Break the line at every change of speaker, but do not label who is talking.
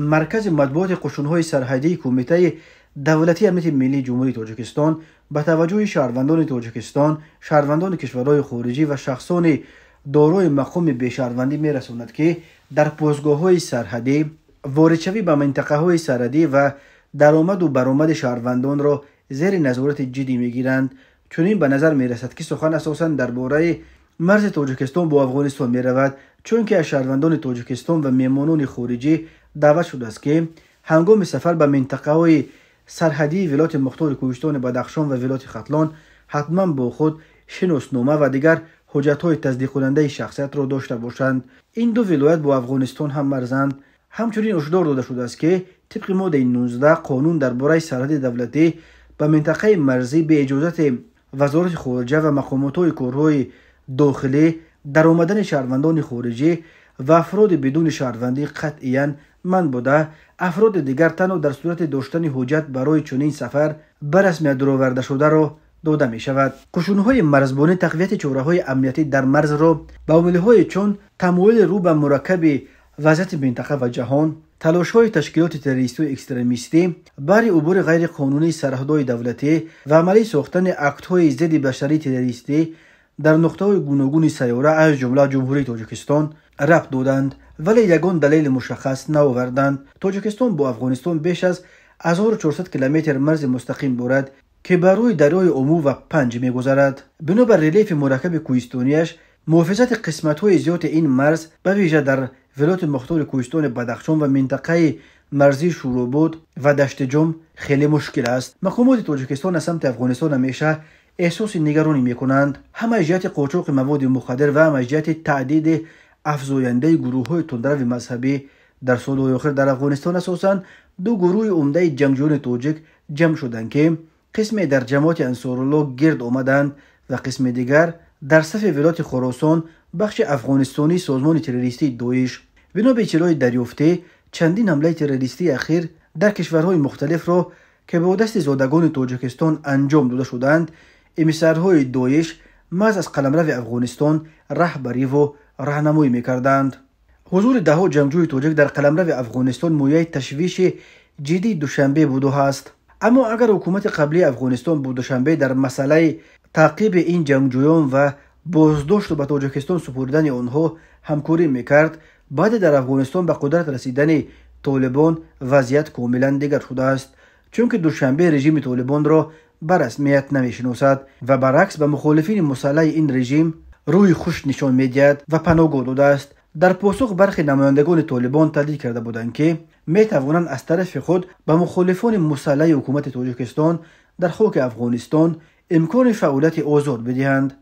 مرکز مطبوعات قشون‌های سرحدی کمیته دولتی امنیت ملی جمهوری تاجیکستان به توجه شهروندان تاجیکستان، شهروندان کشورهای خارجی و شخصان دارای مقام بیشهروندی می‌رساند که در پاسگاه‌های سرحدی واردشوی به منطقه‌های سرحدی و درآمد و برآمد شهروندان را زیر نظارت جدی می‌گیرند. چنین به نظر می‌رسد که سخن اساساً درباره مرز تاجیکستان با افغانستان می‌رود، چون که از شهروندان تاجیکستان و میهمانان خارجی دعوت شده است که هنگام سفر به منطقه‌های سرحدی ولایت مختار کوهستان بدخشان و ولایت ختلان حتما با خود شناسنامه و دیگر حجت‌های تصدیق کننده شخصیت را داشته باشند. این دو ولایت با افغانستان هم مرزند. همچنین هشدار داده شده است که طبق ماده 19 قانون درباره سرحد دولتی به منطقه مرزی به اجازت وزارت خارجه و مقامات کارهای داخلی در آمدن شهروندان خارجی و افراد بدون شهروندی قطعاً من بوده، افراد دیگر تنها در صورت داشتن حجت برای چنین سفر به رسمیت درآورده شده را داده می شود. قشون‌های مرزبانی تقویت چاره‌های امنیتی در مرز را به عامل‌های چون تمایل رو به مرکب وضعیت منطقه و جهان، تلاش‌های تشکیلات تروریستی و اکستریمیستی برای عبور غیر قانونی سرحدهای دولتی و عملی ساختن اکت‌های ضد بشری تروریستی در نقطه‌های گوناگون سیاره از جمله جمهوری تاجیکستان ربط دادند، ولی یگان دلیل مشخص نآوردند. تاجیکستان با افغانستان بیش از 1400 کیلومتر مرز مستقیم دارد که بر روی دریای امو و پنج می‌گذرد. بنابر ریلیف مرکب کوهستانیش، محافظت قسمت‌های زیاد این مرز به ویژه در ولایت مختار کوهستان بدخشان و منطقه مرزی شوراباد و دشت جم خیلی مشکل است. مقامات تاجیکستان از سمت افغانستان همیشه احساس نگرانی می‌کنند، هم از جهت قاچاق مواد مخدر و هم از جهت تعدید افزاینده گروه‌های تندرو مذهبی. در سال‌های اخیر در افغانستان اساساً دو گروه عمده جنگجویان تاجیک جمع شدند که قسمی در جماعت انصارالله گرد آمدند و قسم دیگر در صف ولایت خراسان بخش افغانستانی سازمان تروریستی داعش. بنا به اطلاع دریافته، چندین حمله تروریستی اخیر در کشورهای مختلف را که با دست زادگان تاجیکستان انجام داده شدند، امیسرهای داعش محض از قلمرو افغانستان رهبری و راهنمایی می‌کردند. حضور ده‌ها جنگجوی تاجیک در قلمرو افغانستان مویای تشویش جدی دوشنبه بوده است. اما اگر حکومت قبلی افغانستان بود دوشنبه در مسئله تعقیب این جنگجویان و بازداشت و به تاجیکستان سپردن آنها همکاری میکرد، بعد در افغانستان به قدرت رسیدن طالبان وضعیت کاملا دیگر شده است، چون که دوشنبه رژیم طالبان را به رسمیت نمیشناسد و برعکس به مخالفین مسلح این رژیم روی خوش نشان میدهد و پناهگاه داده است. در پاسخ برخی نمایندگان طالبان تهدید کرده بودند که میتوانند از طرف خود به مخالفان مسلح حکومت تاجیکستان در خاک افغانستان امکان فعالیت آزاد بدهند.